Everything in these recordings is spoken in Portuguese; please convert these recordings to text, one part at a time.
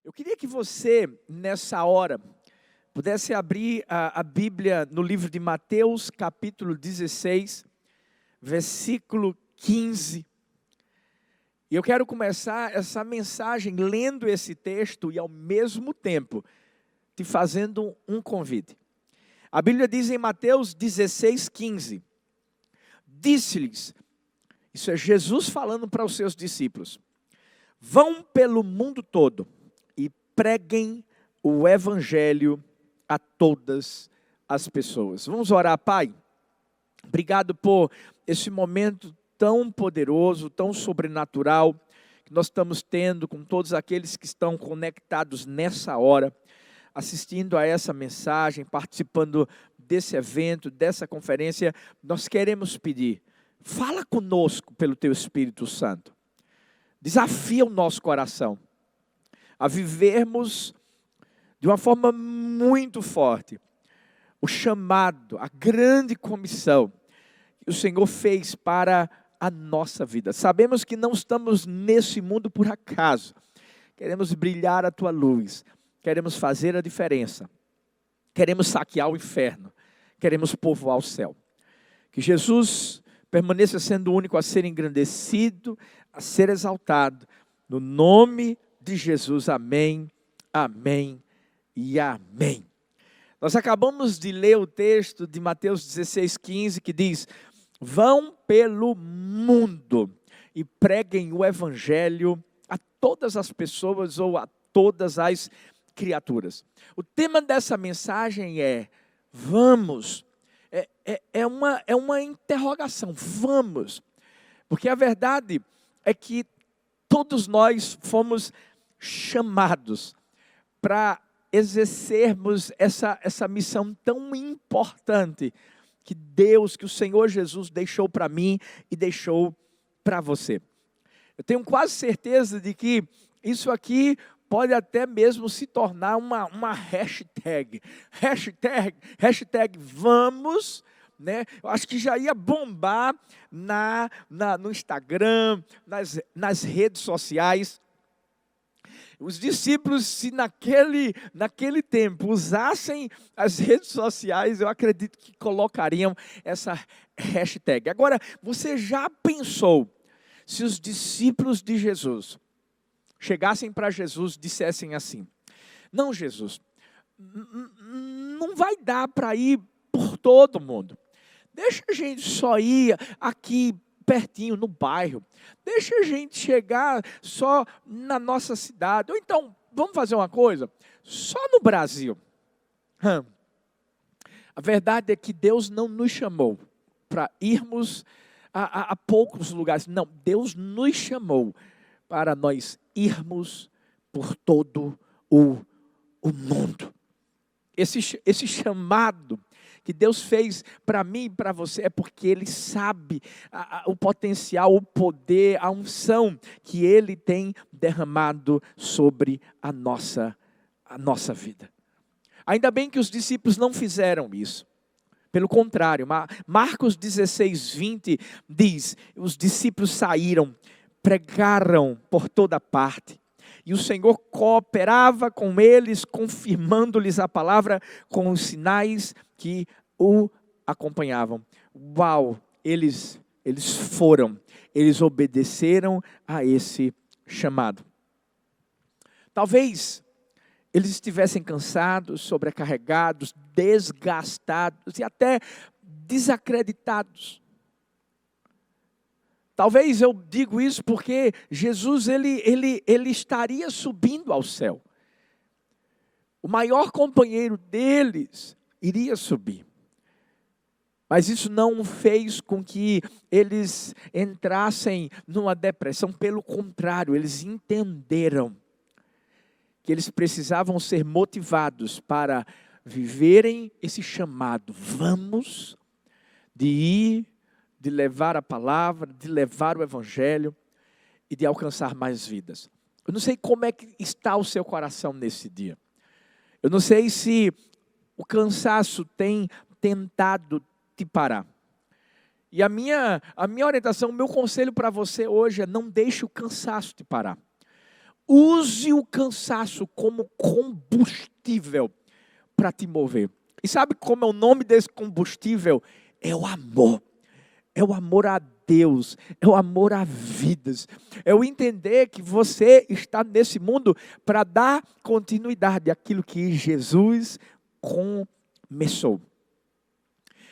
Eu queria que você, nessa hora, pudesse abrir a Bíblia no livro de Mateus, capítulo 16, versículo 15. E eu quero começar essa mensagem lendo esse texto e, ao mesmo tempo, te fazendo um convite. A Bíblia diz em Mateus 16, 15: disse-lhes, isso é Jesus falando para os seus discípulos: vão pelo mundo todo e preguem o evangelho a todas as pessoas. Vamos orar. Pai, obrigado por esse momento tão poderoso, tão sobrenatural, que nós estamos tendo com todos aqueles que estão conectados nessa hora, assistindo a essa mensagem, participando desse evento, dessa conferência. Nós queremos pedir, fala conosco pelo Teu Espírito Santo. Desafia o nosso coração a vivermos de uma forma muito forte o chamado, a grande comissão que o Senhor fez para a nossa vida. Sabemos que não estamos nesse mundo por acaso. Queremos brilhar a Tua luz, queremos fazer a diferença, queremos saquear o inferno, queremos povoar o céu. Que Jesus permaneça sendo o único a ser engrandecido, a ser exaltado. No nome de Jesus, amém, amém e amém. Nós acabamos de ler o texto de Mateus 16, 15, que diz: vão pelo mundo e preguem o evangelho a todas as pessoas ou a todas as criaturas. O tema dessa mensagem é: vamos. É uma interrogação, vamos. Porque a verdade é que todos nós fomos chamados para exercermos essa missão tão importante que Deus, que o Senhor Jesus deixou para mim e deixou para você. Eu tenho quase certeza de que isso aqui pode até mesmo se tornar uma hashtag. Hashtag vamos, né? Eu acho que já ia bombar no Instagram, nas redes sociais. Os discípulos, se naquele tempo usassem as redes sociais, eu acredito que colocariam essa hashtag. Agora, você já pensou se os discípulos de Jesus chegassem para Jesus e dissessem assim: não, Jesus, não vai dar para ir por todo mundo. Deixa a gente só ir aqui pertinho, no bairro. Deixa a gente chegar só na nossa cidade. Ou então, vamos fazer uma coisa? Só no Brasil. A verdade é que Deus não nos chamou para irmos a poucos lugares. Não, Deus nos chamou para nós irmos por todo o mundo. Esse chamado que Deus fez para mim e para você é porque Ele sabe o potencial, o poder, a unção que Ele tem derramado sobre a nossa vida. Ainda bem que os discípulos não fizeram isso. Pelo contrário, Marcos 16, 20 diz: os discípulos saíram, pregaram por toda parte, e o Senhor cooperava com eles, confirmando-lhes a palavra com os sinais que o acompanhavam. Uau! Eles foram, eles obedeceram a esse chamado. Talvez eles estivessem cansados, sobrecarregados, desgastados e até desacreditados. Talvez eu digo isso porque Jesus ele estaria subindo ao céu. O maior companheiro deles iria subir. Mas isso não fez com que eles entrassem numa depressão. Pelo contrário, eles entenderam que eles precisavam ser motivados para viverem esse chamado. Vamos, de ir, de levar a palavra, de levar o evangelho e de alcançar mais vidas. Eu não sei como é que está o seu coração nesse dia. Eu não sei se o cansaço tem tentado te parar. E a minha orientação, o meu conselho para você hoje é: não deixe o cansaço te parar. use o cansaço como combustível para te mover. E sabe como é o nome desse combustível? É o amor. É o amor a Deus, é o amor a vidas. É o entender que você está nesse mundo para dar continuidade àquilo que Jesus começou.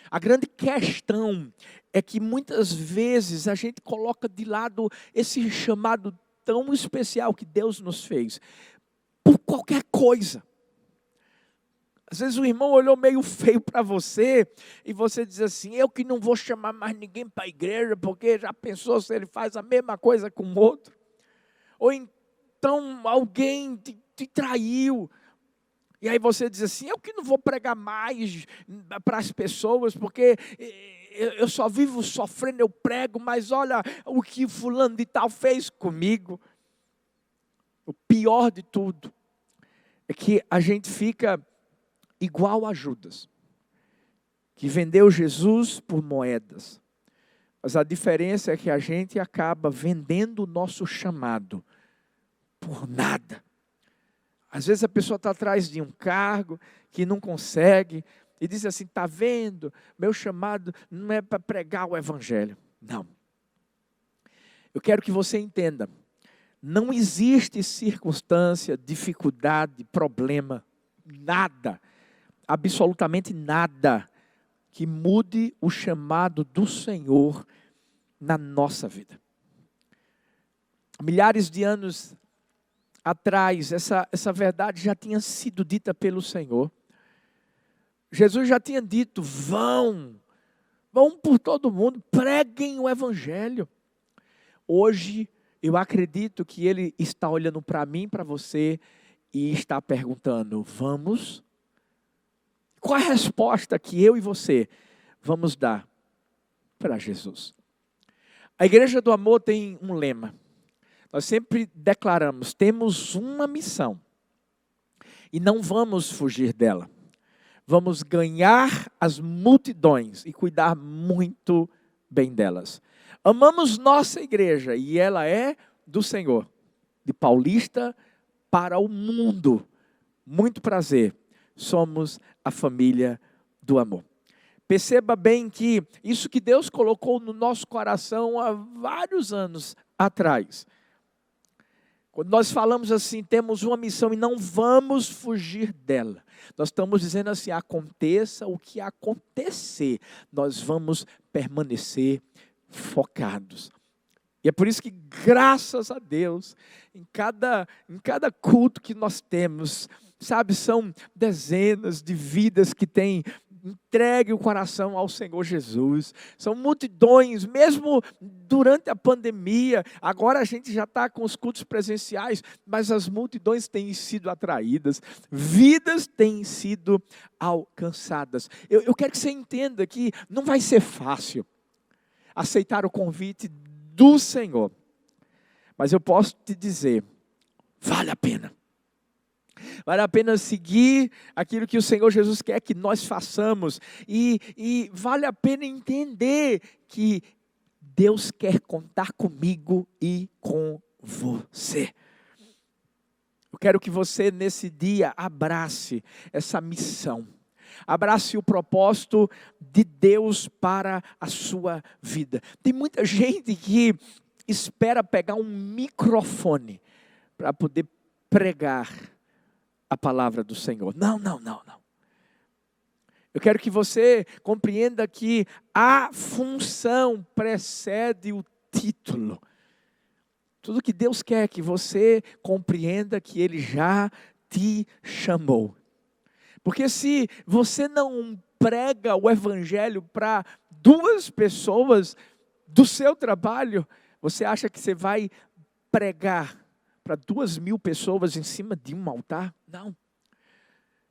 A grande questão é que muitas vezes a gente coloca de lado esse chamado tão especial que Deus nos fez, por qualquer coisa. Às vezes o irmão olhou meio feio para você e você diz assim, eu que não vou chamar mais ninguém para a igreja, porque já pensou se ele faz a mesma coisa com o outro? Ou então alguém te traiu, e aí você diz assim, eu que não vou pregar mais para as pessoas, porque eu só vivo sofrendo, eu prego, mas olha o que fulano de tal fez comigo. O pior de tudo é que a gente fica igual a Judas, que vendeu Jesus por moedas. Mas a diferença é que a gente acaba vendendo o nosso chamado por nada. Às vezes a pessoa está atrás de um cargo que não consegue e diz assim, está vendo, meu chamado não é para pregar o evangelho. Não. Eu quero que você entenda, não existe circunstância, dificuldade, problema, nada, absolutamente nada que mude o chamado do Senhor na nossa vida. Milhares de anos atrás, essa verdade já tinha sido dita pelo Senhor. Jesus já tinha dito, vão por todo mundo, preguem o evangelho. Hoje, eu acredito que Ele está olhando para mim, para você, e está perguntando, vamos? Qual a resposta que eu e você vamos dar para Jesus? A Igreja do Amor tem um lema. Nós sempre declaramos, temos uma missão. E não vamos fugir dela. Vamos ganhar as multidões e cuidar muito bem delas. Amamos nossa igreja e ela é do Senhor. De Paulista para o mundo. Muito prazer. Somos a família do amor. Perceba bem que isso que Deus colocou no nosso coração há vários anos atrás. Quando nós falamos assim, temos uma missão e não vamos fugir dela. Nós estamos dizendo assim, aconteça o que acontecer, nós vamos permanecer focados. E é por isso que, graças a Deus, em cada culto que nós temos, sabe, são dezenas de vidas que têm entregue o coração ao Senhor Jesus. São multidões, mesmo durante a pandemia. Agora a gente já está com os cultos presenciais, mas as multidões têm sido atraídas, vidas têm sido alcançadas. Eu quero que você entenda que não vai ser fácil aceitar o convite do Senhor, mas eu posso te dizer, vale a pena. Vale a pena seguir aquilo que o Senhor Jesus quer que nós façamos. E vale a pena entender que Deus quer contar comigo e com você. Eu quero que você nesse dia abrace essa missão. Abrace o propósito de Deus para a sua vida. Tem muita gente que espera pegar um microfone para poder pregar a palavra do Senhor. Não. Eu quero que você compreenda que a função precede o título. Tudo que Deus quer que você compreenda que Ele já te chamou. Porque se você não prega o evangelho para 2 pessoas do seu trabalho, você acha que você vai pregar para 2.000 pessoas em cima de um altar? Não.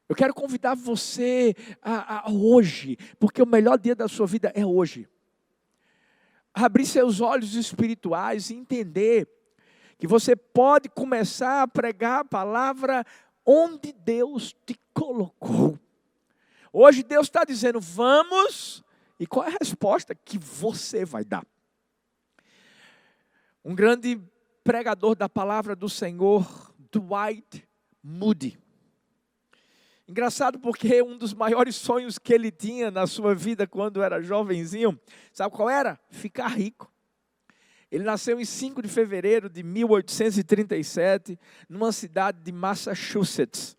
Eu quero convidar você a hoje, porque o melhor dia da sua vida é hoje. Abrir seus olhos espirituais e entender que você pode começar a pregar a palavra onde Deus te colocou. Hoje Deus está dizendo, vamos, e qual é a resposta que você vai dar? Um grande pregador da palavra do Senhor, Dwight Moody. Engraçado porque um dos maiores sonhos que ele tinha na sua vida quando era jovenzinho, sabe qual era? Ficar rico. Ele nasceu em 5 de fevereiro de 1837, numa cidade de Massachusetts.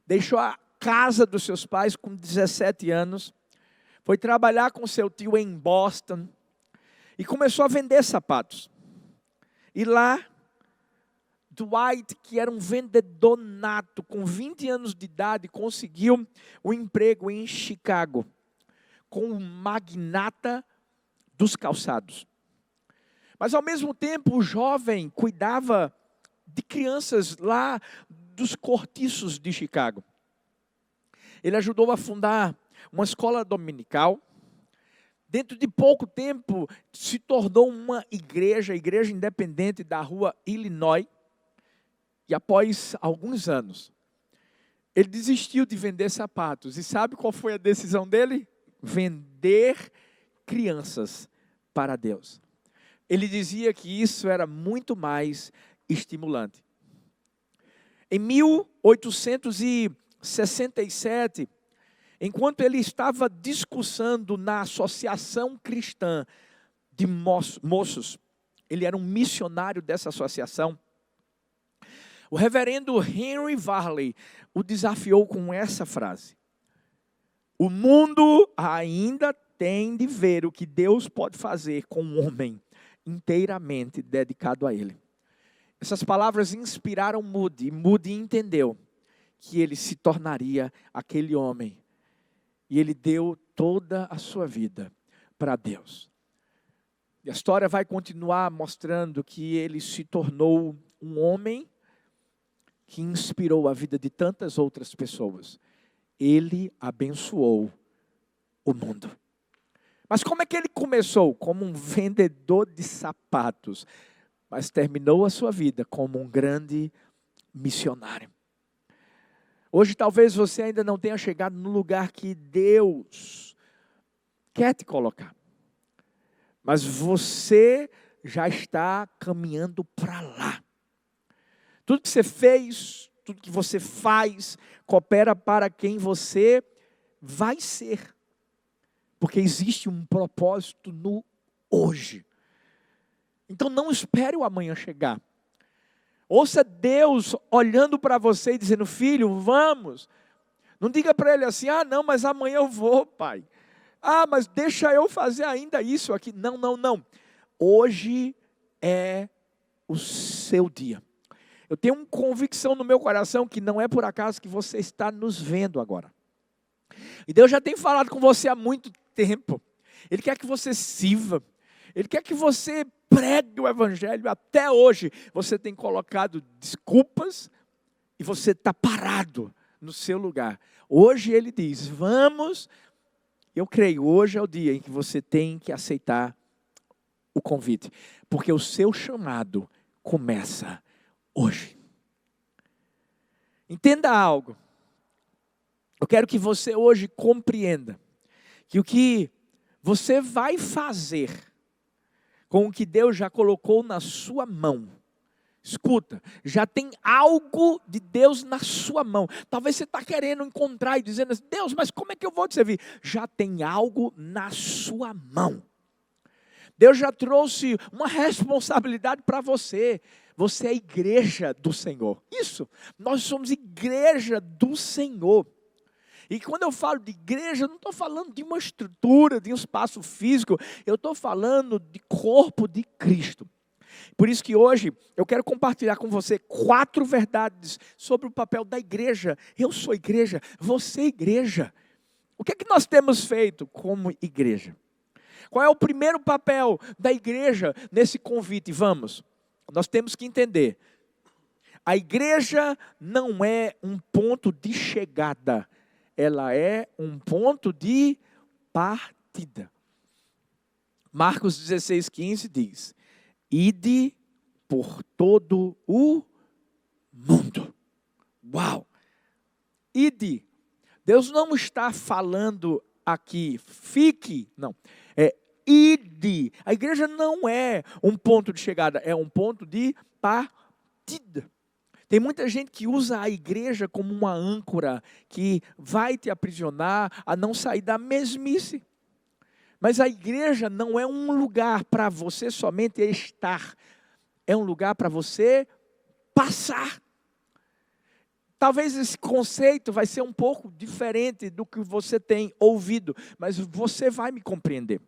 Deixou a casa dos seus pais com 17 anos, foi trabalhar com seu tio em Boston e começou a vender sapatos. E lá, Dwight, que era um vendedor nato, com 20 anos de idade, conseguiu um emprego em Chicago, com um magnata dos calçados. Mas ao mesmo tempo, o jovem cuidava de crianças lá dos cortiços de Chicago. Ele ajudou a fundar uma escola dominical. Dentro de pouco tempo, se tornou uma igreja independente da rua Illinois. E após alguns anos, ele desistiu de vender sapatos. E sabe qual foi a decisão dele? Vender crianças para Deus. Ele dizia que isso era muito mais estimulante. Em 1867, enquanto ele estava discursando na Associação Cristã de Moços, ele era um missionário dessa associação, o reverendo Henry Varley o desafiou com essa frase: o mundo ainda tem de ver o que Deus pode fazer com um homem inteiramente dedicado a Ele. Essas palavras inspiraram Moody, e Moody entendeu que ele se tornaria aquele homem. E ele deu toda a sua vida para Deus. E a história vai continuar mostrando que ele se tornou um homem que inspirou a vida de tantas outras pessoas. Ele abençoou o mundo. Mas como é que ele começou? Como um vendedor de sapatos, mas terminou a sua vida como um grande missionário. Hoje talvez você ainda não tenha chegado no lugar que Deus quer te colocar. Mas você já está caminhando para lá. Tudo que você fez, tudo que você faz, coopera para quem você vai ser. Porque existe um propósito no hoje. Então não espere o amanhã chegar. Ouça Deus olhando para você e dizendo: filho, vamos. Não diga para ele assim: ah não, mas amanhã eu vou, pai. Ah, mas deixa eu fazer ainda isso aqui. Não, não, não. Hoje é o seu dia. Eu tenho uma convicção no meu coração que não é por acaso que você está nos vendo agora. E Deus já tem falado com você há muito tempo. Ele quer que você sirva. Ele quer que você pregue o evangelho. Até hoje você tem colocado desculpas e você está parado no seu lugar. Hoje ele diz: vamos. Eu creio, hoje é o dia em que você tem que aceitar o convite. Porque o seu chamado começa hoje. Entenda algo. Eu quero que você hoje compreenda que o que você vai fazer com o que Deus já colocou na sua mão, escuta, já tem algo de Deus na sua mão. Talvez você está querendo encontrar e dizendo assim: Deus, mas como é que eu vou te servir? Já tem algo na sua mão. Deus já trouxe uma responsabilidade para você. Você é a igreja do Senhor. Isso, nós somos igreja do Senhor. E quando eu falo de igreja, eu não estou falando de uma estrutura, de um espaço físico. Eu estou falando de corpo de Cristo. Por isso que hoje eu quero compartilhar com você 4 verdades sobre o papel da igreja. Eu sou igreja, você é igreja. O que é que nós temos feito como igreja? Qual é o primeiro papel da igreja nesse convite? Vamos, nós temos que entender. A igreja não é um ponto de chegada. Ela é um ponto de partida. Marcos 16:15 diz: ide por todo o mundo. Uau! Ide. Deus não está falando aqui, fique, não. ide. A igreja não é um ponto de chegada, é um ponto de partida. Tem muita gente que usa a igreja como uma âncora que vai te aprisionar a não sair da mesmice. Mas a igreja não é um lugar para você somente estar, é um lugar para você passar. Talvez esse conceito vai ser um pouco diferente do que você tem ouvido, mas você vai me compreender.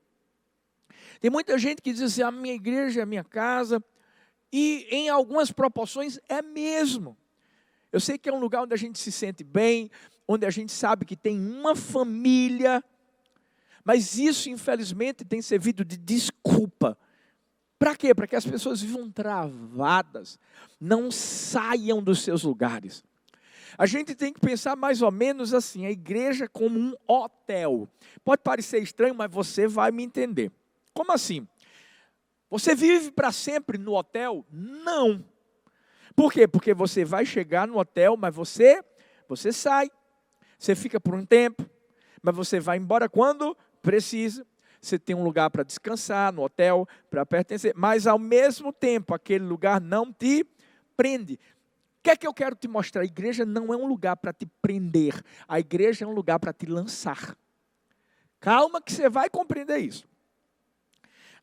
Tem muita gente que diz assim, a minha igreja é a minha casa, e em algumas proporções é mesmo. Eu sei que é um lugar onde a gente se sente bem, onde a gente sabe que tem uma família, mas isso infelizmente tem servido de desculpa. Para quê? Para que as pessoas vivam travadas, não saiam dos seus lugares. A gente tem que pensar mais ou menos assim, a igreja como um hotel. Pode parecer estranho, mas você vai me entender. Como assim? Você vive para sempre no hotel? Não. Por quê? Porque você vai chegar no hotel, mas você sai. Você fica por um tempo, mas você vai embora quando precisa. Você tem um lugar para descansar no hotel, para pertencer. Mas ao mesmo tempo, aquele lugar não te prende. O que é que eu quero te mostrar? A igreja não é um lugar para te prender. A igreja é um lugar para te lançar. Calma que você vai compreender isso.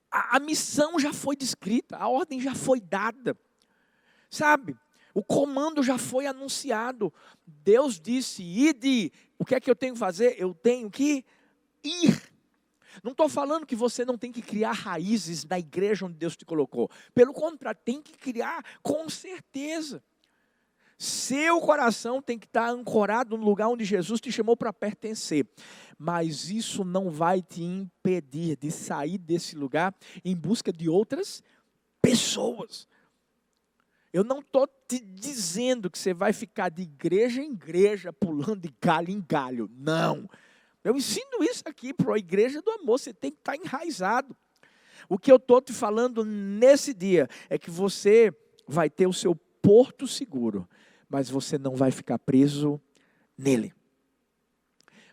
A missão já foi descrita, a ordem já foi dada. Sabe? O comando já foi anunciado. Deus disse, ide. O que é que eu tenho que fazer? Eu tenho que ir. Não estou falando que você não tem que criar raízes na igreja onde Deus te colocou. Pelo contrário, tem que criar com certeza. Seu coração tem que estar ancorado no lugar onde Jesus te chamou para pertencer. Mas isso não vai te impedir de sair desse lugar em busca de outras pessoas. Eu não estou te dizendo que você vai ficar de igreja em igreja, pulando de galho em galho. Não. Eu ensino isso aqui para a igreja do amor. Você tem que estar enraizado. O que eu estou te falando nesse dia é que você vai ter o seu porto seguro, mas você não vai ficar preso nele.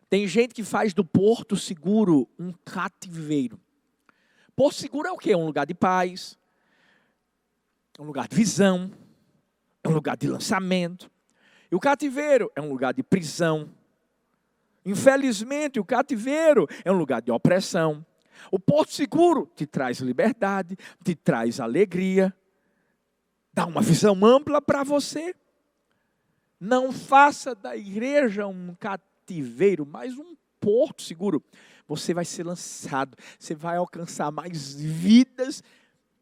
Tem gente que faz do porto seguro um cativeiro. Porto seguro é o quê? É um lugar de paz, é um lugar de visão, é um lugar de lançamento. E o cativeiro é um lugar de prisão. Infelizmente, o cativeiro é um lugar de opressão. O porto seguro te traz liberdade, te traz alegria, dá uma visão ampla para você. Não faça da igreja um cativeiro, mas um porto seguro. Você vai ser lançado, você vai alcançar mais vidas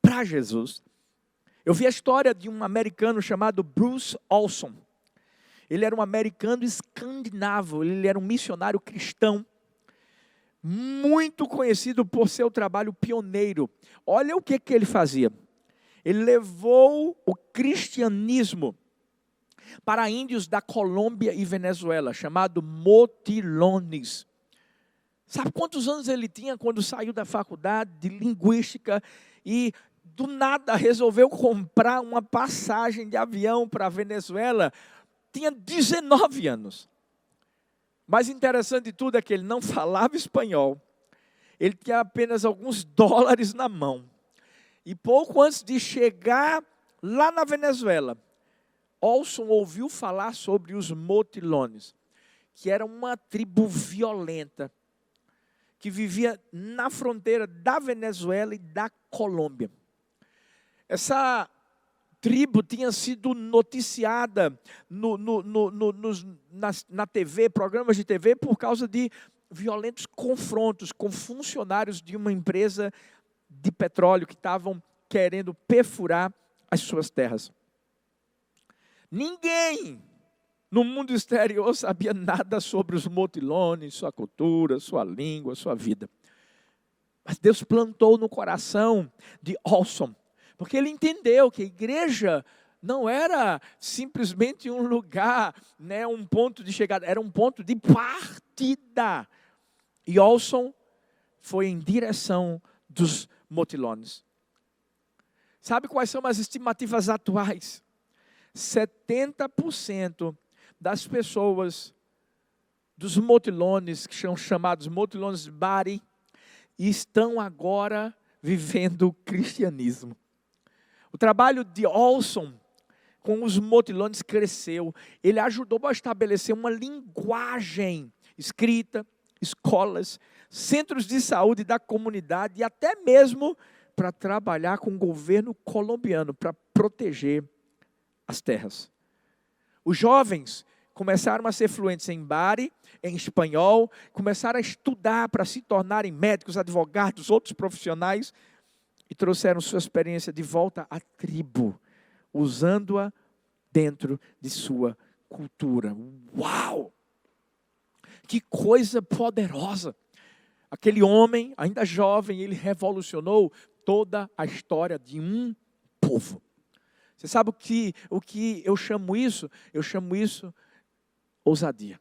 para Jesus. Eu vi a história de um americano chamado Bruce Olson. Ele era um americano escandinavo, ele era um missionário cristão, muito conhecido por seu trabalho pioneiro. Olha o que ele fazia. Ele levou o cristianismo para índios da Colômbia e Venezuela, chamado motilones. Sabe quantos anos ele tinha quando saiu da faculdade de linguística e do nada resolveu comprar uma passagem de avião para a Venezuela? Tinha 19 anos. Mais interessante de tudo é que ele não falava espanhol. Ele tinha apenas alguns dólares na mão. E pouco antes de chegar lá na Venezuela, Olson ouviu falar sobre os motilones, que era uma tribo violenta, que vivia na fronteira da Venezuela e da Colômbia. Essa tribo tinha sido noticiada na TV, programas de TV, por causa de violentos confrontos com funcionários de uma empresa de petróleo que estavam querendo perfurar as suas terras. Ninguém no mundo exterior sabia nada sobre os motilones, sua cultura, sua língua, sua vida. Mas Deus plantou no coração de Olson, porque ele entendeu que a igreja não era simplesmente um lugar, né, um ponto de chegada, era um ponto de partida. E Olson foi em direção dos motilones. Sabe quais são as estimativas atuais? 70% das pessoas dos motilones, que são chamados motilones Bari, e estão agora vivendo o cristianismo. O trabalho de Olson com os motilones cresceu. Ele ajudou a estabelecer uma linguagem escrita, escolas, centros de saúde da comunidade e até mesmo para trabalhar com o governo colombiano para proteger as terras. Os jovens começaram a ser fluentes em Bari, em espanhol, começaram a estudar para se tornarem médicos, advogados, outros profissionais e trouxeram sua experiência de volta à tribo, usando-a dentro de sua cultura. Uau! Que coisa poderosa! Aquele homem, ainda jovem, ele revolucionou toda a história de um povo. Você sabe o que eu chamo isso? Eu chamo isso ousadia.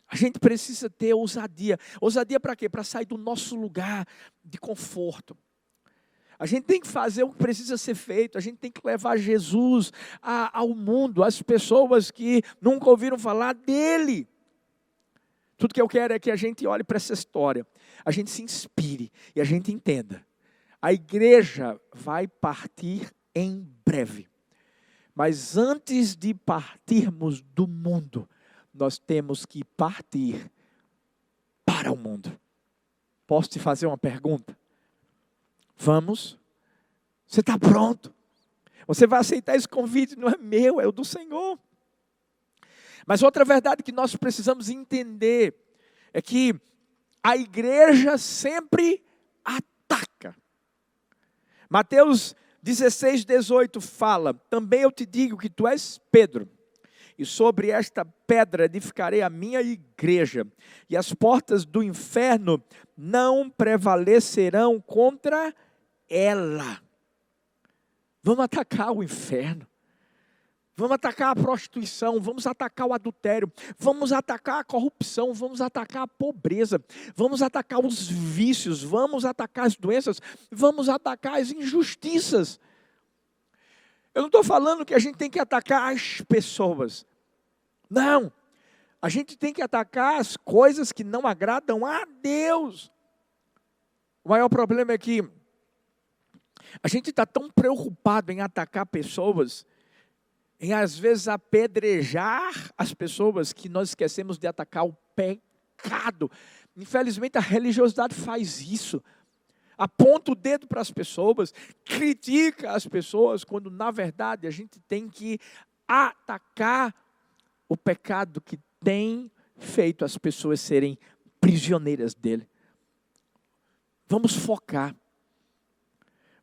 A gente precisa ter ousadia. Ousadia para quê? Para sair do nosso lugar de conforto. A gente tem que fazer o que precisa ser feito. A gente tem que levar Jesus ao mundo, às pessoas que nunca ouviram falar dele. Tudo que eu quero é que a gente olhe para essa história, a gente se inspire e a gente entenda. A igreja vai partir em breve. Mas antes de partirmos do mundo, nós temos que partir para o mundo. Posso te fazer uma pergunta? Vamos? Você está pronto? Você vai aceitar esse convite? Não é meu, é o do Senhor. Mas outra verdade que nós precisamos entender é que a igreja sempre ataca. Mateus 16:18 fala: também eu te digo que tu és Pedro, e sobre esta pedra edificarei a minha igreja, e as portas do inferno não prevalecerão contra ela. Vamos atacar o inferno. Vamos atacar a prostituição, vamos atacar o adultério, vamos atacar a corrupção, vamos atacar a pobreza, vamos atacar os vícios, vamos atacar as doenças, vamos atacar as injustiças. Eu não estou falando que a gente tem que atacar as pessoas. Não, a gente tem que atacar as coisas que não agradam a Deus. O maior problema é que a gente está tão preocupado em atacar pessoas, em às vezes apedrejar as pessoas, que nós esquecemos de atacar o pecado. Infelizmente a religiosidade faz isso. Aponta o dedo para as pessoas, critica as pessoas, quando na verdade a gente tem que atacar o pecado que tem feito as pessoas serem prisioneiras dele. Vamos focar.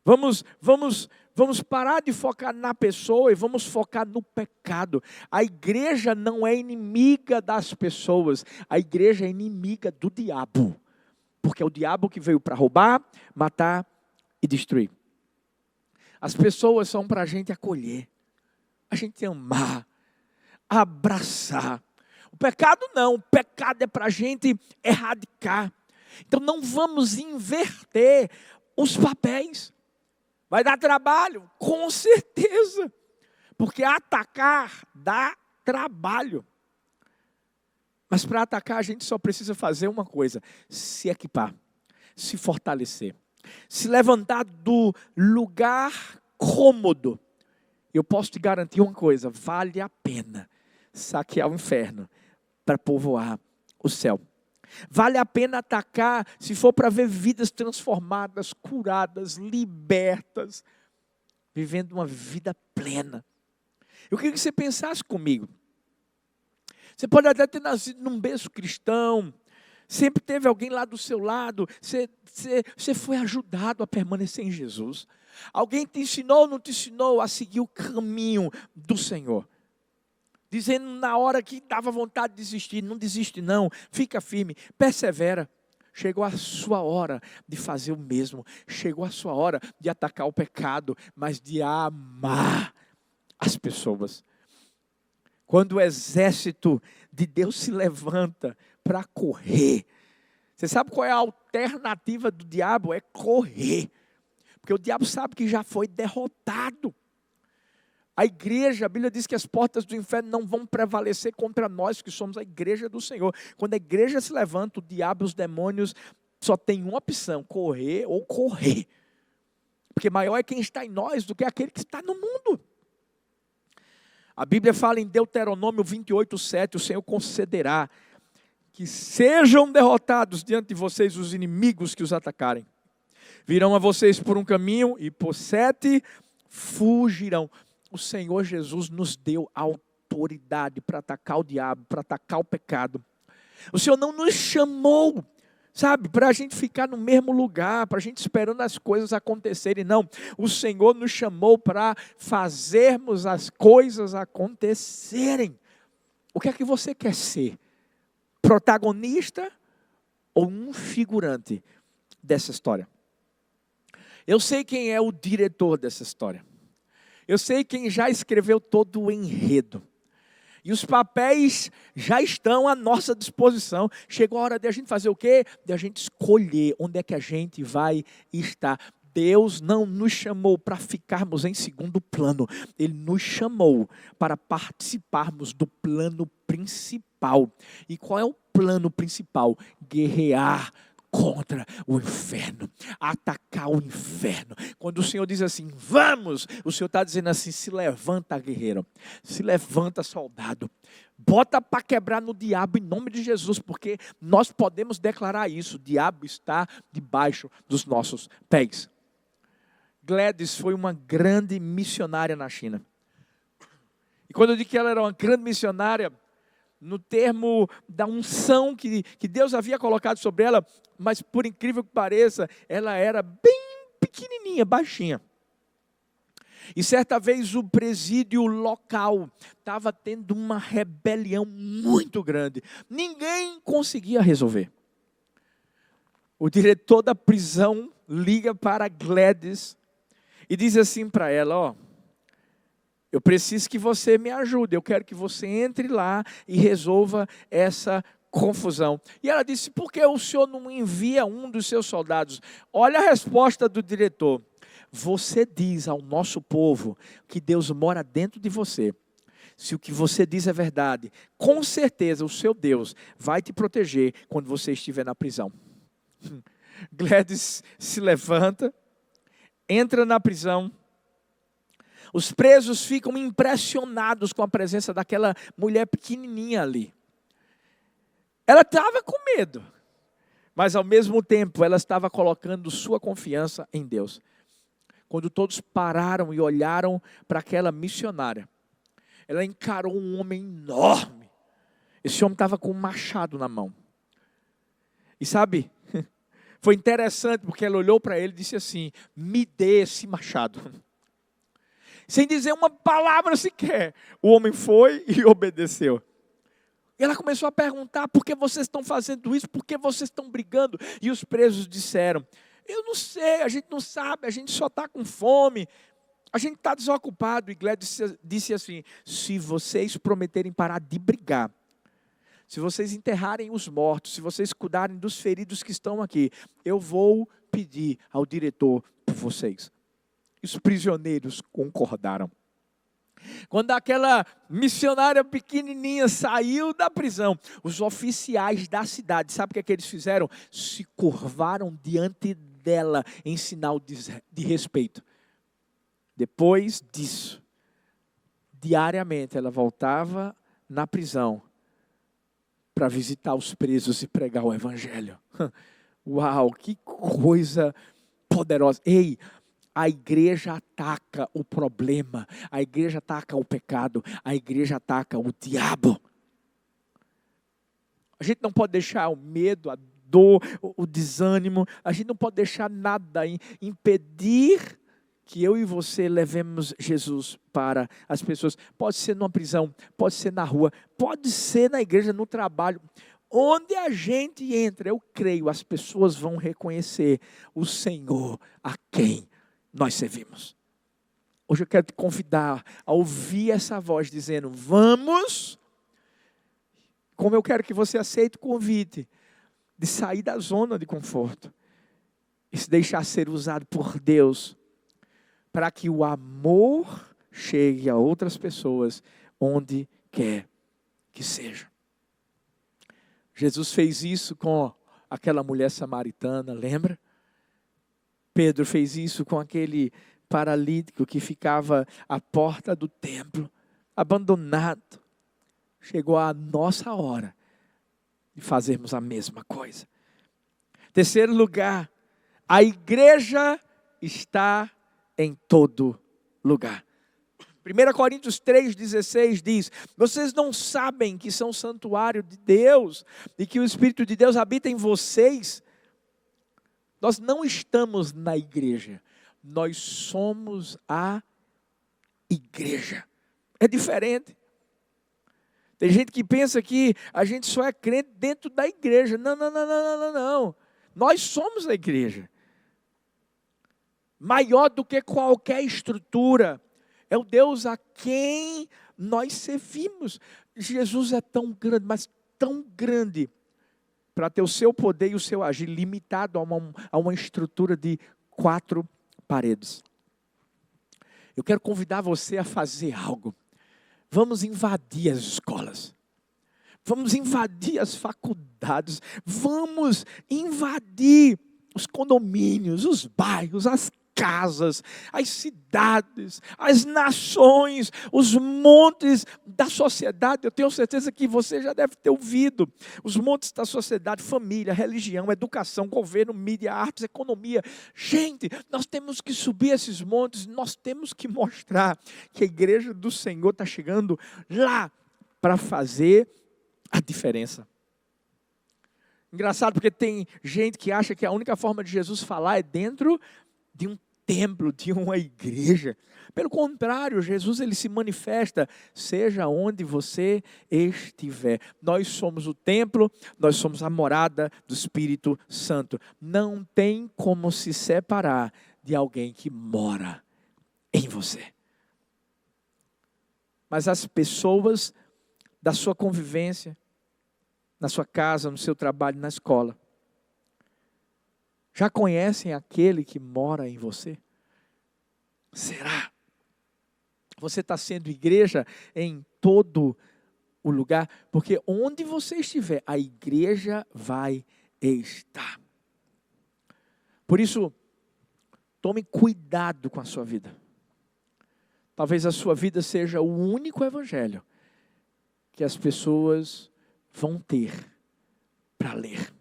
Vamos parar de focar na pessoa e vamos focar no pecado. A igreja não é inimiga das pessoas, a igreja é inimiga do diabo. Porque é o diabo que veio para roubar, matar e destruir. As pessoas são para a gente acolher, a gente amar, abraçar. O pecado não, o pecado é para a gente erradicar. Então não vamos inverter os papéis. Vai dar trabalho? Com certeza. Porque atacar dá trabalho. Mas para atacar a gente só precisa fazer uma coisa: se equipar, se fortalecer, se levantar do lugar cômodo. Eu posso te garantir uma coisa: vale a pena saquear o inferno para povoar o céu. Vale a pena atacar se for para ver vidas transformadas, curadas, libertas, vivendo uma vida plena. Eu queria que você pensasse comigo. Você pode até ter nascido num berço cristão, sempre teve alguém lá do seu lado, você foi ajudado a permanecer em Jesus. Alguém te ensinou ou não te ensinou a seguir o caminho do Senhor? Dizendo na hora que dava vontade de desistir: não desiste não, fica firme, persevera. Chegou a sua hora de fazer o mesmo. Chegou a sua hora de atacar o pecado, mas de amar as pessoas. Quando o exército de Deus se levanta para correr, você sabe qual é a alternativa do diabo? É correr. Porque o diabo sabe que já foi derrotado. A igreja, a Bíblia diz que as portas do inferno não vão prevalecer contra nós, que somos a igreja do Senhor. Quando a igreja se levanta, o diabo e os demônios só tem uma opção: correr ou correr. Porque maior é quem está em nós do que aquele que está no mundo. A Bíblia fala em Deuteronômio 28:7, o Senhor concederá que sejam derrotados diante de vocês os inimigos que os atacarem. Virão a vocês por um caminho e por 7 fugirão. O Senhor Jesus nos deu autoridade para atacar o diabo, para atacar o pecado. O Senhor não nos chamou, sabe, para a gente ficar no mesmo lugar, para a gente esperando as coisas acontecerem. Não, o Senhor nos chamou para fazermos as coisas acontecerem. O que é que você quer ser? Protagonista ou um figurante dessa história? Eu sei quem é o diretor dessa história. Eu sei quem já escreveu todo o enredo. E os papéis já estão à nossa disposição. Chegou a hora de a gente fazer o quê? De a gente escolher onde é que a gente vai estar. Deus não nos chamou para ficarmos em segundo plano. Ele nos chamou para participarmos do plano principal. E qual é o plano principal? Guerrear contra o inferno, atacar o inferno. Quando o Senhor diz assim, vamos, o Senhor está dizendo assim, se levanta, guerreiro, se levanta, soldado, bota para quebrar no diabo em nome de Jesus, porque nós podemos declarar isso, o diabo está debaixo dos nossos pés. Gladys foi uma grande missionária na China. E quando eu digo que ela era uma grande missionária, no termo da unção que Deus havia colocado sobre ela, mas por incrível que pareça, ela era bem pequenininha, baixinha. E certa vez o presídio local estava tendo uma rebelião muito grande. Ninguém conseguia resolver. O diretor da prisão liga para Gladys e diz assim para ela, ó, eu preciso que você me ajude, eu quero que você entre lá e resolva essa confusão. E ela disse, por que o senhor não envia um dos seus soldados? Olha a resposta do diretor. Você diz ao nosso povo que Deus mora dentro de você. Se o que você diz é verdade, com certeza o seu Deus vai te proteger quando você estiver na prisão. Gladys se levanta, entra na prisão. Os presos ficam impressionados com a presença daquela mulher pequenininha ali. Ela estava com medo, mas ao mesmo tempo ela estava colocando sua confiança em Deus. Quando todos pararam e olharam para aquela missionária, ela encarou um homem enorme. Esse homem estava com um machado na mão. E sabe, foi interessante porque ela olhou para ele e disse assim, me dê esse machado. Sem dizer uma palavra sequer, o homem foi e obedeceu. E ela começou a perguntar, por que vocês estão fazendo isso? Por que vocês estão brigando? E os presos disseram, eu não sei, a gente não sabe, a gente só está com fome, a gente está desocupado. E Gladys disse assim, se vocês prometerem parar de brigar, se vocês enterrarem os mortos, se vocês cuidarem dos feridos que estão aqui, eu vou pedir ao diretor por vocês. E os prisioneiros concordaram. Quando aquela missionária pequenininha saiu da prisão, os oficiais da cidade, sabe o que eles fizeram? Se curvaram diante dela em sinal de respeito. Depois disso, diariamente ela voltava na prisão para visitar os presos e pregar o evangelho. Uau, que coisa poderosa. Ei, a igreja ataca o problema, a igreja ataca o pecado, a igreja ataca o diabo. A gente não pode deixar o medo, a dor, o desânimo, a gente não pode deixar nada impedir que eu e você levemos Jesus para as pessoas. Pode ser numa prisão, pode ser na rua, pode ser na igreja, no trabalho. Onde a gente entra, eu creio, as pessoas vão reconhecer o Senhor a quem nós servimos. Hoje eu quero te convidar a ouvir essa voz dizendo, vamos, como eu quero que você aceite o convite, de sair da zona de conforto, e se deixar ser usado por Deus, para que o amor chegue a outras pessoas, onde quer que seja. Jesus fez isso com aquela mulher samaritana, lembra? Pedro fez isso com aquele paralítico que ficava à porta do templo, abandonado. Chegou a nossa hora de fazermos a mesma coisa. Terceiro lugar, a igreja está em todo lugar. 1 Coríntios 3,16 diz: vocês não sabem que são santuário de Deus e que o Espírito de Deus habita em vocês? Nós não estamos na igreja, nós somos a igreja. É diferente. Tem gente que pensa que a gente só é crente dentro da igreja. Não, não, não, não, não, não. Nós somos a igreja. Maior do que qualquer estrutura. É o Deus a quem nós servimos. Jesus é tão grande, mas tão grande, para ter o seu poder e o seu agir limitado a uma estrutura de 4 paredes. Eu quero convidar você a fazer algo. Vamos invadir as escolas. Vamos invadir as faculdades. Vamos invadir os condomínios, os bairros, as casas, as cidades, as nações, os montes da sociedade. Eu tenho certeza que você já deve ter ouvido. Os montes da sociedade: família, religião, educação, governo, mídia, artes, economia. Gente, nós temos que subir esses montes, nós temos que mostrar que a igreja do Senhor está chegando lá para fazer a diferença. Engraçado, porque tem gente que acha que a única forma de Jesus falar é dentro de um templo, de uma igreja. Pelo contrário, Jesus ele se manifesta, seja onde você estiver. Nós somos o templo, nós somos a morada do Espírito Santo. Não tem como se separar de alguém que mora em você. Mas as pessoas da sua convivência, na sua casa, no seu trabalho, na escola, já conhecem aquele que mora em você? Será? Você está sendo igreja em todo o lugar? Porque onde você estiver, a igreja vai estar. Por isso, tome cuidado com a sua vida. Talvez a sua vida seja o único evangelho que as pessoas vão ter para ler.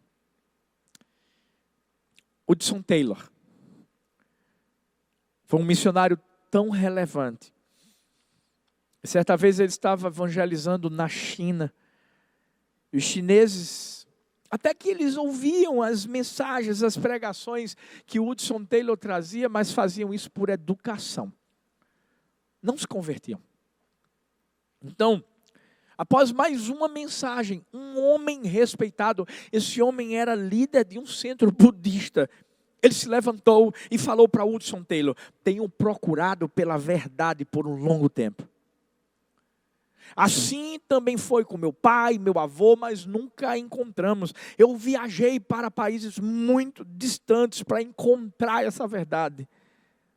Hudson Taylor foi um missionário tão relevante. Certa vez ele estava evangelizando na China. E os chineses, até que eles ouviam as mensagens, as pregações que Hudson Taylor trazia, mas faziam isso por educação. Não se convertiam. Então, após mais uma mensagem, um homem respeitado, esse homem era líder de um centro budista. Ele se levantou e falou para Hudson Taylor: tenho procurado pela verdade por um longo tempo. Assim também foi com meu pai, meu avô, mas nunca a encontramos. Eu viajei para países muito distantes para encontrar essa verdade.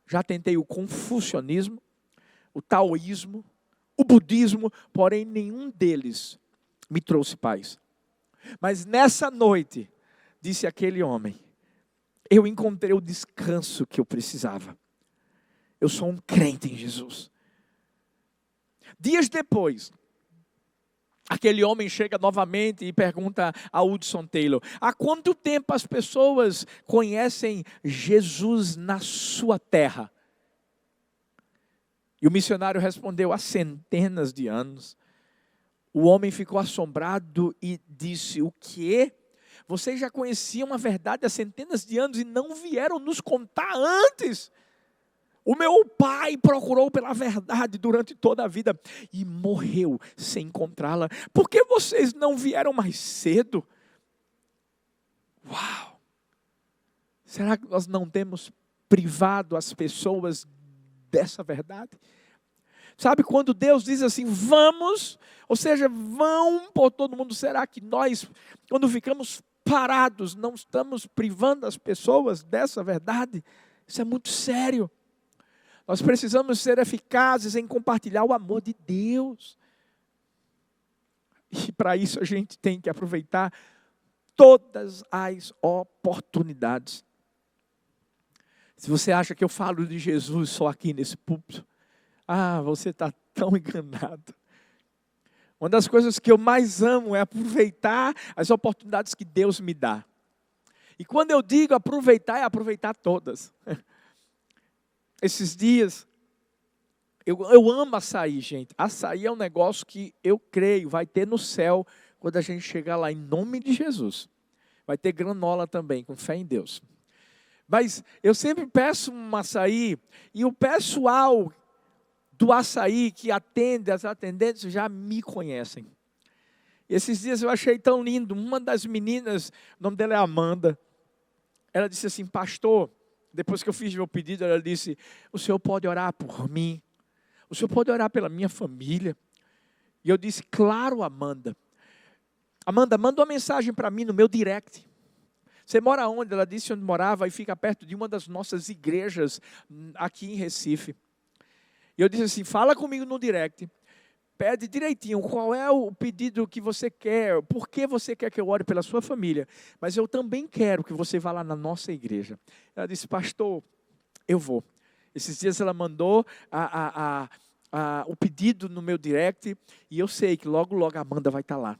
Já tentei o confucionismo, o taoísmo, o budismo, porém nenhum deles me trouxe paz. Mas nessa noite, disse aquele homem, eu encontrei o descanso que eu precisava. Eu sou um crente em Jesus. Dias depois, aquele homem chega novamente e pergunta a Hudson Taylor: há quanto tempo as pessoas conhecem Jesus na sua terra? E o missionário respondeu: há centenas de anos. O homem ficou assombrado e disse: o quê? Vocês já conheciam a verdade há centenas de anos e não vieram nos contar antes? O meu pai procurou pela verdade durante toda a vida e morreu sem encontrá-la. Por que vocês não vieram mais cedo? Uau! Será que nós não temos privado as pessoas dessa verdade? Sabe, quando Deus diz assim, vamos, ou seja, vão por todo mundo, será que nós, quando ficamos parados, não estamos privando as pessoas dessa verdade? Isso é muito sério. Nós precisamos ser eficazes em compartilhar o amor de Deus. E para isso a gente tem que aproveitar todas as oportunidades. Se você acha que eu falo de Jesus só aqui nesse púlpito, você está tão enganado. Uma das coisas que eu mais amo é aproveitar as oportunidades que Deus me dá. E quando eu digo aproveitar, é aproveitar todas. Esses dias, eu amo açaí, gente. Açaí é um negócio que eu creio vai ter no céu quando a gente chegar lá, em nome de Jesus. Vai ter granola também, com fé em Deus. Mas eu sempre peço um açaí, e o pessoal do açaí que atende, as atendentes já me conhecem. Esses dias eu achei tão lindo, uma das meninas, o nome dela é Amanda, ela disse assim: pastor, depois que eu fiz meu pedido, ela disse: o senhor pode orar por mim? O senhor pode orar pela minha família? E eu disse: claro, Amanda. Amanda, manda uma mensagem para mim no meu direct. Você mora onde? Ela disse onde morava, e fica perto de uma das nossas igrejas aqui em Recife. E eu disse assim: fala comigo no direct, pede direitinho qual é o pedido que você quer, por que você quer que eu ore pela sua família, mas eu também quero que você vá lá na nossa igreja. Ela disse: pastor, eu vou. Esses dias ela mandou o pedido no meu direct, e eu sei que logo a Amanda vai estar lá.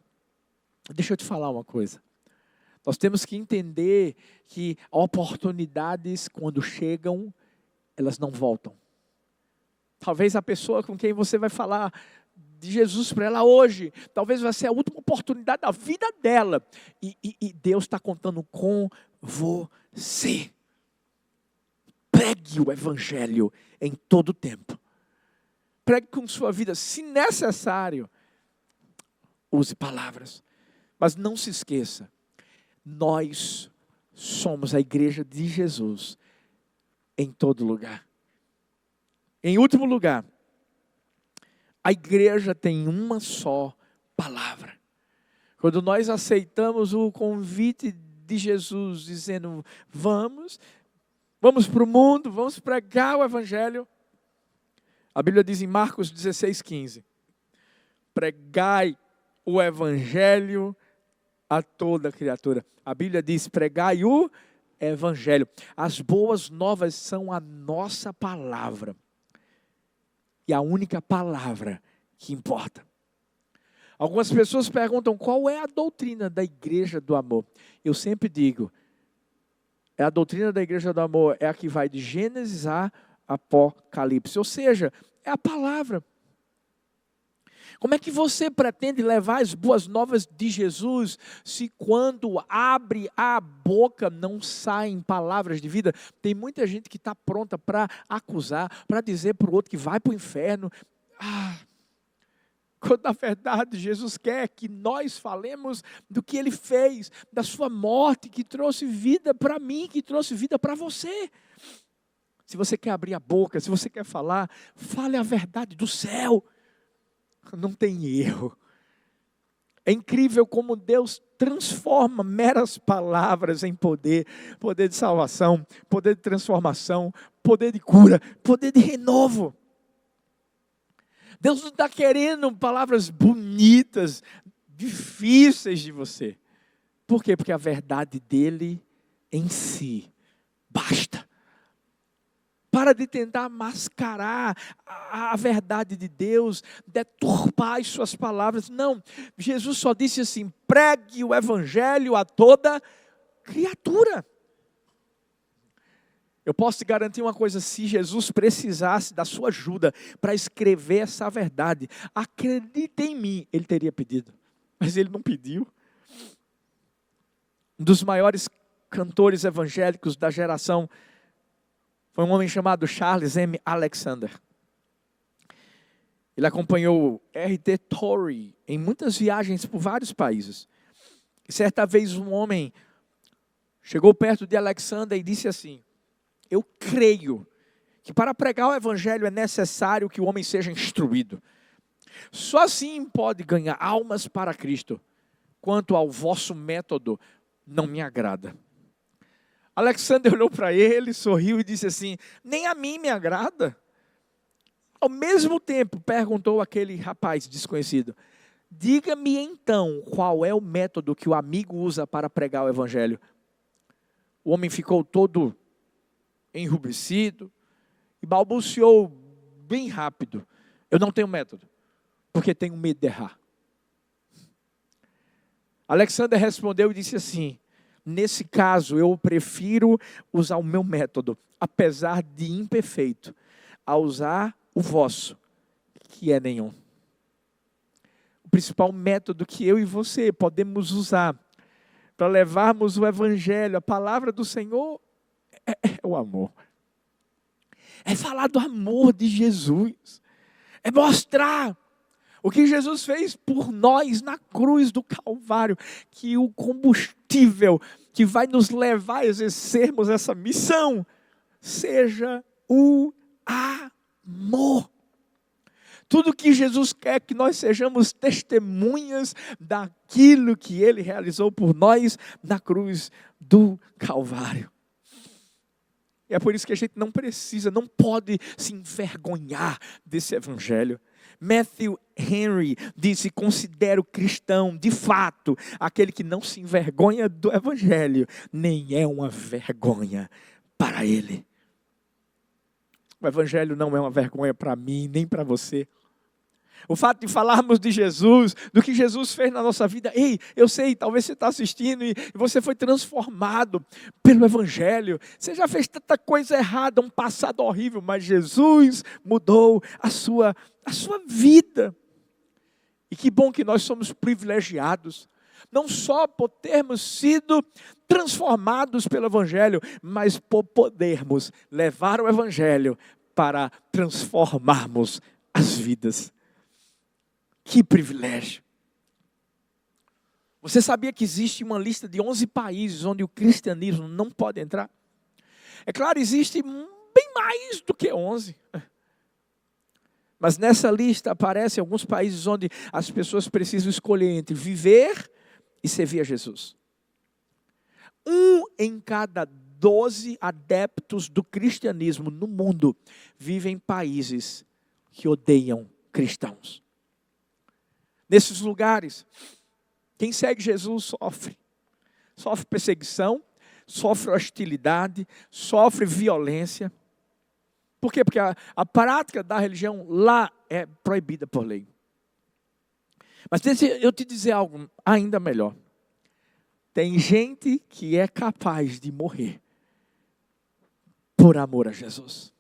Deixa eu te falar uma coisa. Nós temos que entender que oportunidades, quando chegam, elas não voltam. Talvez a pessoa com quem você vai falar de Jesus para ela hoje, talvez vai ser a última oportunidade da vida dela. E Deus está contando com você. Pregue o evangelho em todo tempo. Pregue com sua vida, se necessário. Use palavras. Mas não se esqueça, nós somos a igreja de Jesus em todo lugar. Em último lugar, a igreja tem uma só palavra. Quando nós aceitamos o convite de Jesus, dizendo: vamos para o mundo, vamos pregar o evangelho. A Bíblia diz em Marcos 16:15, pregai o evangelho a toda criatura. A Bíblia diz: pregai o evangelho. As boas novas são a nossa palavra. E a única palavra que importa. Algumas pessoas perguntam: qual é a doutrina da igreja do amor? Eu sempre digo: a doutrina da igreja do amor é a que vai de Gênesis a Apocalipse. Ou seja, é a palavra. Como é que você pretende levar as boas novas de Jesus se quando abre a boca não saem palavras de vida? Tem muita gente que está pronta para acusar, para dizer para o outro que vai para o inferno. Quando na verdade Jesus quer que nós falemos do que Ele fez, da sua morte que trouxe vida para mim, que trouxe vida para você. Se você quer abrir a boca, se você quer falar, fale a verdade do céu. Não tem erro. É incrível como Deus transforma meras palavras em poder. Poder de salvação, poder de transformação, poder de cura, poder de renovo. Deus não está querendo palavras bonitas, difíceis de você. Por quê? Porque a verdade dele em si basta. Para de tentar mascarar a verdade de Deus, deturpar as suas palavras. Não, Jesus só disse assim: pregue o evangelho a toda criatura. Eu posso te garantir uma coisa: se Jesus precisasse da sua ajuda para escrever essa verdade, acredite em mim, Ele teria pedido. Mas Ele não pediu. Um dos maiores cantores evangélicos da geração foi um homem chamado Charles M. Alexander. Ele acompanhou R.T. Torrey em muitas viagens por vários países. E certa vez um homem chegou perto de Alexander e disse assim: eu creio que para pregar o evangelho é necessário que o homem seja instruído. Só assim pode ganhar almas para Cristo. Quanto ao vosso método, não me agrada. Alexander olhou para ele, sorriu e disse assim: nem a mim me agrada. Ao mesmo tempo, perguntou aquele rapaz desconhecido: Diga-me então, qual é o método que o amigo usa para pregar o evangelho? O homem ficou todo enrubescido e balbuciou bem rápido: eu não tenho método, porque tenho medo de errar. Alexander respondeu e disse assim: nesse caso eu prefiro usar o meu método, apesar de imperfeito, a usar o vosso, que é nenhum. O principal método que eu e você podemos usar para levarmos o evangelho, a palavra do Senhor, é o amor. É falar do amor de Jesus. É mostrar o que Jesus fez por nós na cruz do Calvário, que o combustível que vai nos levar a exercermos essa missão seja o amor. Tudo que Jesus quer que nós sejamos testemunhas daquilo que Ele realizou por nós na cruz do Calvário. E é por isso que a gente não precisa, não pode se envergonhar desse evangelho. Matthew Henry disse: considero cristão, de fato, aquele que não se envergonha do evangelho, nem é uma vergonha para ele. O evangelho não é uma vergonha para mim, nem para você. O fato de falarmos de Jesus, do que Jesus fez na nossa vida. Ei, eu sei, talvez você está assistindo e você foi transformado pelo evangelho. Você já fez tanta coisa errada, um passado horrível, mas Jesus mudou a sua vida. E que bom que nós somos privilegiados, não só por termos sido transformados pelo evangelho, mas por podermos levar o evangelho para transformarmos as vidas. Que privilégio. Você sabia que existe uma lista de 11 países onde o cristianismo não pode entrar? É claro, existe bem mais do que 11. Mas nessa lista aparecem alguns países onde as pessoas precisam escolher entre viver e servir a Jesus. 1 em cada 12 adeptos do cristianismo no mundo vivem em países que odeiam cristãos. Nesses lugares, quem segue Jesus sofre perseguição, sofre hostilidade, sofre violência. Por quê? Porque a prática da religião lá é proibida por lei. Mas deixa eu te dizer algo ainda melhor. Tem gente que é capaz de morrer por amor a Jesus.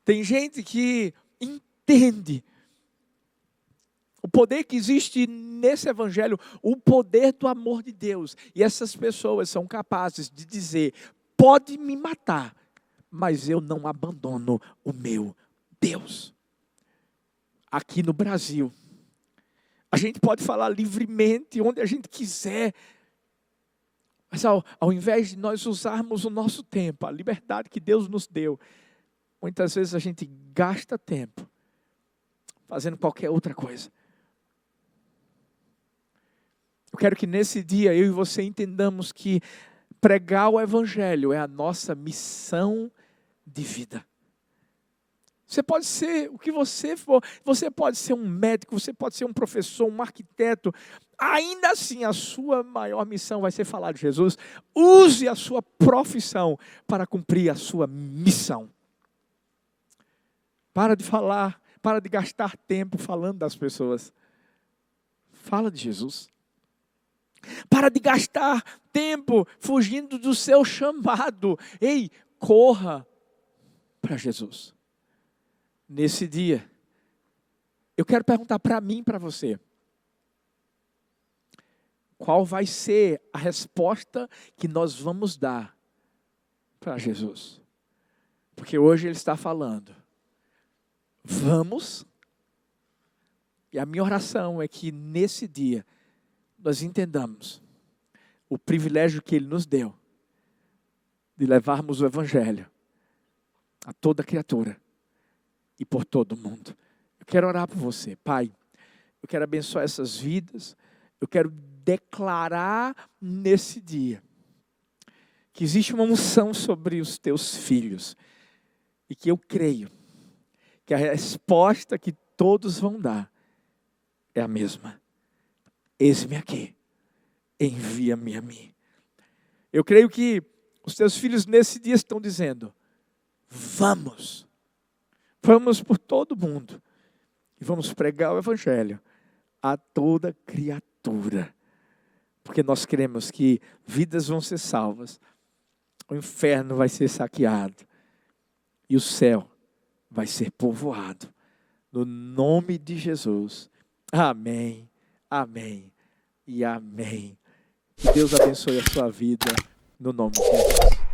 Tem gente que entende o poder que existe nesse evangelho, o poder do amor de Deus. E essas pessoas são capazes de dizer: pode me matar, mas eu não abandono o meu Deus. Aqui no Brasil, a gente pode falar livremente onde a gente quiser, mas ao invés de nós usarmos o nosso tempo, a liberdade que Deus nos deu, muitas vezes a gente gasta tempo fazendo qualquer outra coisa. Eu quero que nesse dia eu e você entendamos que pregar o evangelho é a nossa missão de vida. Você pode ser o que você for, você pode ser um médico, você pode ser um professor, um arquiteto, ainda assim a sua maior missão vai ser falar de Jesus. Use a sua profissão para cumprir a sua missão. Para de falar, para de gastar tempo falando das pessoas. Fala de Jesus. Para de gastar tempo fugindo do seu chamado. Ei, corra para Jesus. Nesse dia, eu quero perguntar para mim e para você: qual vai ser a resposta que nós vamos dar para Jesus? Porque hoje Ele está falando: vamos. E a minha oração é que nesse dia nós entendamos o privilégio que Ele nos deu de levarmos o evangelho a toda criatura e por todo mundo. Eu quero orar por você, Pai. Eu quero abençoar essas vidas. Eu quero declarar nesse dia que existe uma unção sobre os teus filhos e que eu creio que a resposta que todos vão dar é a mesma. Eis-me aqui, envia-me a mim. Eu creio que os teus filhos nesse dia estão dizendo: vamos por todo mundo e vamos pregar o Evangelho a toda criatura, porque nós cremos que vidas vão ser salvas, o inferno vai ser saqueado e o céu vai ser povoado, no nome de Jesus. Amém, amém e amém. Que Deus abençoe a sua vida, no nome de Jesus.